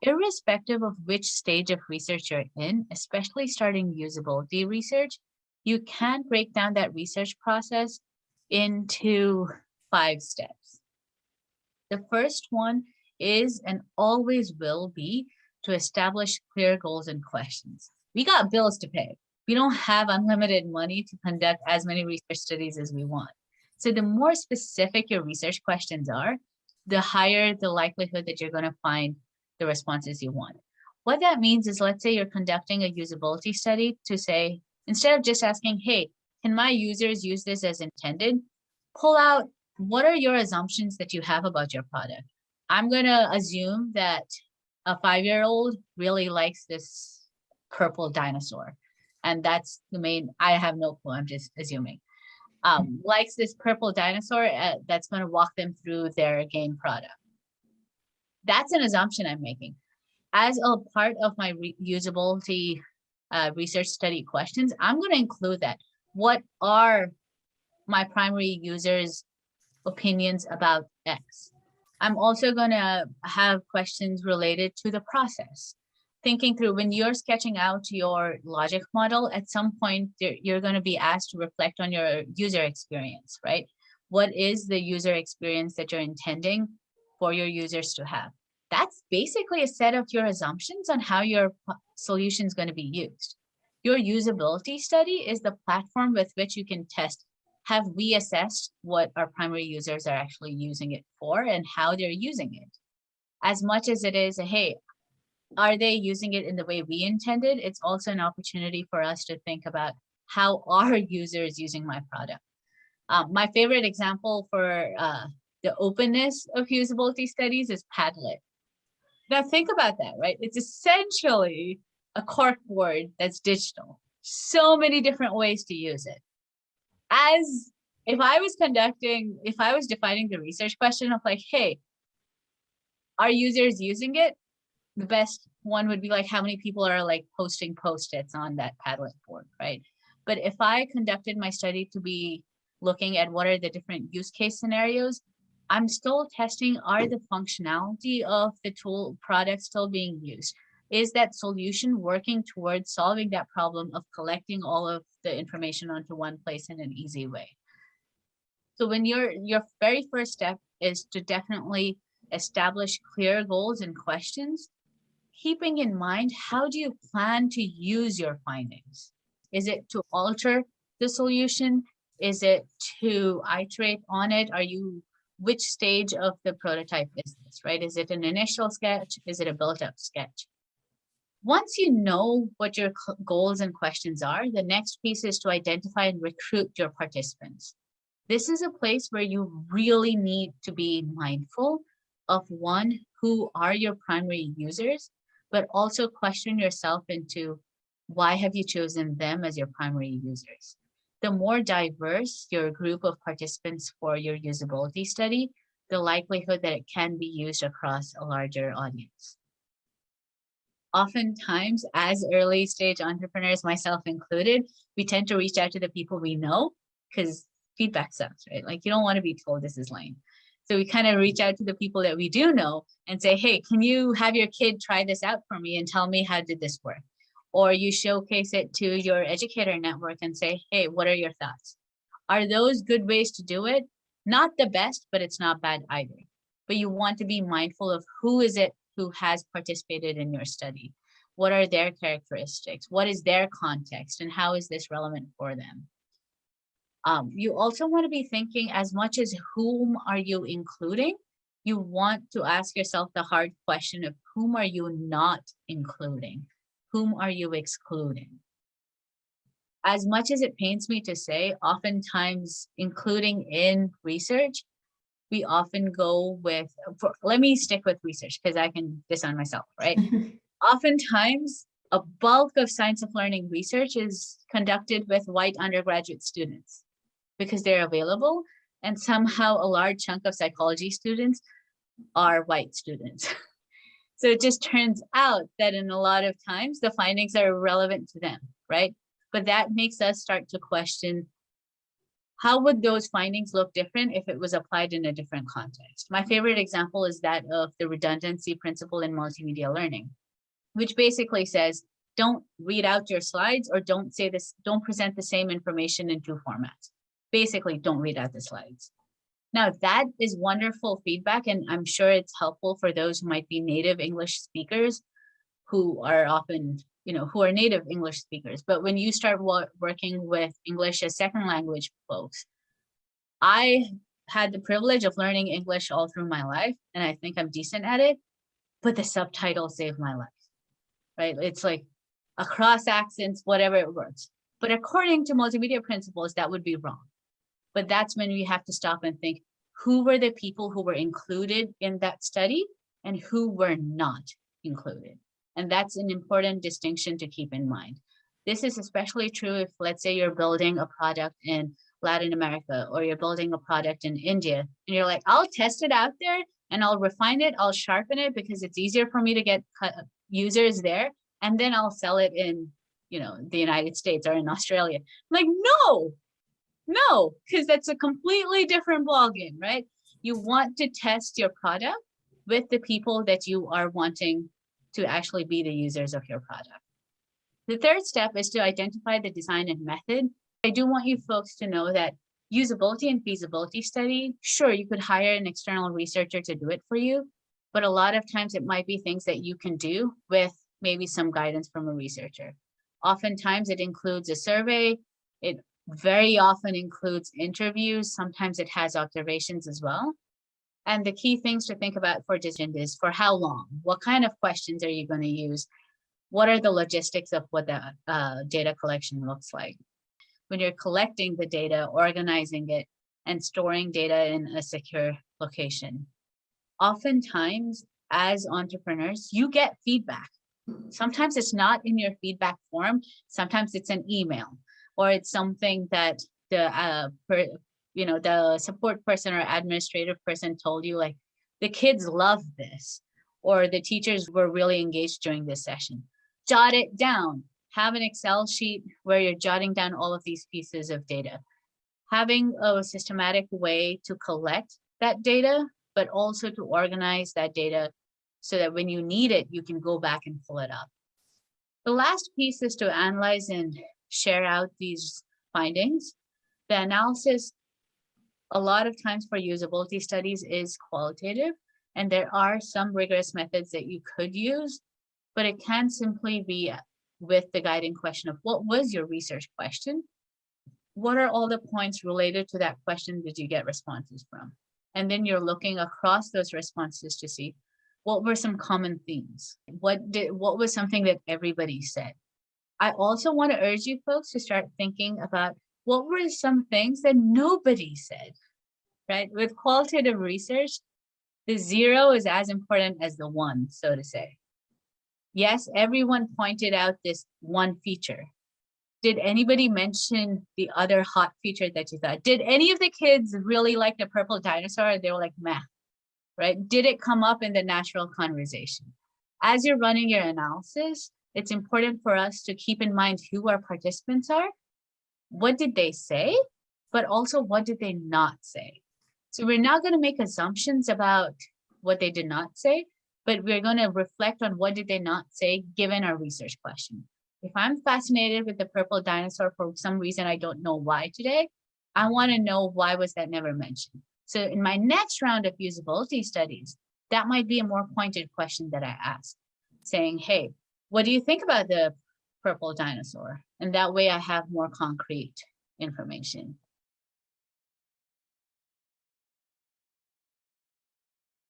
irrespective of which stage of research you're in, especially starting usability research, you can break down that research process into 5 steps. The first one is and always will be to establish clear goals and questions. We got bills to pay. We don't have unlimited money to conduct as many research studies as we want. So the more specific your research questions are, the higher the likelihood that you're going to find the responses you want. What that means is, let's say you're conducting a usability study to say, instead of just asking, hey, can my users use this as intended? Pull out, what are your assumptions that you have about your product? I'm going to assume that a 5-year-old really likes this purple dinosaur. And that's the main, I have no clue, I'm just assuming. Likes this purple dinosaur that's going to walk them through their game product. That's an assumption I'm making. As a part of my usability research study questions, I'm going to include that. What are my primary users' opinions about X? I'm also going to have questions related to the process. Thinking through, when you're sketching out your logic model, at some point you're going to be asked to reflect on your user experience, right? What is the user experience that you're intending for your users to have? That's basically a set of your assumptions on how your solution is going to be used. Your usability study is the platform with which you can test, have we assessed what our primary users are actually using it for and how they're using it? As much as it is, hey, are they using it in the way we intended? It's also an opportunity for us to think about, how are users using my product? My favorite example for the openness of usability studies is Padlet. Now think about that, right? It's essentially a corkboard that's digital. So many different ways to use it. As if I was defining the research question of like, hey, are users using it? The best one would be like, how many people are like posting Post-its on that Padlet board, right? But if I conducted my study to be looking at what are the different use case scenarios, I'm still testing, are the functionality of the tool product still being used? Is that solution working towards solving that problem of collecting all of the information onto one place in an easy way? So when your very first step is to definitely establish clear goals and questions, keeping in mind, how do you plan to use your findings? Is it to alter the solution? Is it to iterate on it? Which stage of the prototype is this, right? Is it an initial sketch? Is it a built-up sketch? Once you know what your goals and questions are, the next piece is to identify and recruit your participants. This is a place where you really need to be mindful of, one, who are your primary users, but also question yourself into, why have you chosen them as your primary users? The more diverse your group of participants for your usability study, the likelihood that it can be used across a larger audience. Oftentimes, as early stage entrepreneurs, myself included, we tend to reach out to the people we know because feedback sucks, right? Like, you don't want to be told this is lame. So we kind of reach out to the people that we do know and say, hey, can you have your kid try this out for me and tell me how did this work? Or you showcase it to your educator network and say, hey, what are your thoughts? Are those good ways to do it? Not the best, but it's not bad either. But you want to be mindful of who is it who has participated in your study? What are their characteristics? What is their context? And how is this relevant for them? You also want to be thinking, as much as whom are you including, you want to ask yourself the hard question of, whom are you not including? Whom are you excluding? As much as it pains me to say, oftentimes including in research, we often go with, let me stick with research because I can disown myself, right? Oftentimes, a bulk of science of learning research is conducted with white undergraduate students because they're available, and somehow a large chunk of psychology students are white students. So it just turns out that in a lot of times, the findings are relevant to them, right? But that makes us start to question, how would those findings look different if it was applied in a different context? My favorite example is that of the redundancy principle in multimedia learning, which basically says, don't read out your slides or don't say this, don't present the same information in two formats. Basically, don't read out the slides. Now that is wonderful feedback, and I'm sure it's helpful for those who might be native English speakers who are often, who are native English speakers. But when you start working with English as second language folks, I had the privilege of learning English all through my life, and I think I'm decent at it, but the subtitles saved my life, right? It's like across accents, whatever it works. But according to multimedia principles, that would be wrong. But that's when we have to stop and think, who were the people who were included in that study and who were not included? And that's an important distinction to keep in mind. This is especially true if, let's say, you're building a product in Latin America or you're building a product in India, and you're like, I'll test it out there and I'll refine it, I'll sharpen it because it's easier for me to get users there, and then I'll sell it in, the United States or in Australia. I'm like, no, because that's a completely different ballgame, right? You want to test your product with the people that you are wanting to actually be the users of your product. The third step is to identify the design and method. I do want you folks to know that usability and feasibility study, sure, you could hire an external researcher to do it for you, but a lot of times it might be things that you can do with maybe some guidance from a researcher. Oftentimes it includes a survey. It very often includes interviews. Sometimes it has observations as well. And the key things to think about for decision is for how long, what kind of questions are you going to use? What are the logistics of what the data collection looks like? When you're collecting the data, organizing it, and storing data in a secure location. Oftentimes, as entrepreneurs, you get feedback. Sometimes it's not in your feedback form. Sometimes it's an email, or it's something that the support person or administrative person told you, like, the kids love this, or the teachers were really engaged during this session. Jot it down. Have an Excel sheet where you're jotting down all of these pieces of data. Having a systematic way to collect that data, but also to organize that data so that when you need it, you can go back and pull it up. The last piece is to analyze and share out these findings. The analysis, a lot of times for usability studies, is qualitative, and there are some rigorous methods that you could use, but it can simply be with the guiding question of, what was your research question? What are all the points related to that question did you get responses from? And then you're looking across those responses to see what were some common themes. What was something that everybody said? I also want to urge you folks to start thinking about what were some things that nobody said, right? With qualitative research, the 0 is as important as the 1, so to say. Yes, everyone pointed out this one feature. Did anybody mention the other hot feature that you thought? Did any of the kids really like the purple dinosaur? They were like, meh, right? Did it come up in the natural conversation? As you're running your analysis, it's important for us to keep in mind who our participants are. What did they say? But also, what did they not say? So we're not going to make assumptions about what they did not say, but we're going to reflect on what did they not say given our research question. If I'm fascinated with the purple dinosaur for some reason, I don't know why today, I want to know why was that never mentioned. So in my next round of usability studies, that might be a more pointed question that I ask, saying, hey, what do you think about the purple dinosaur? And that way I have more concrete information.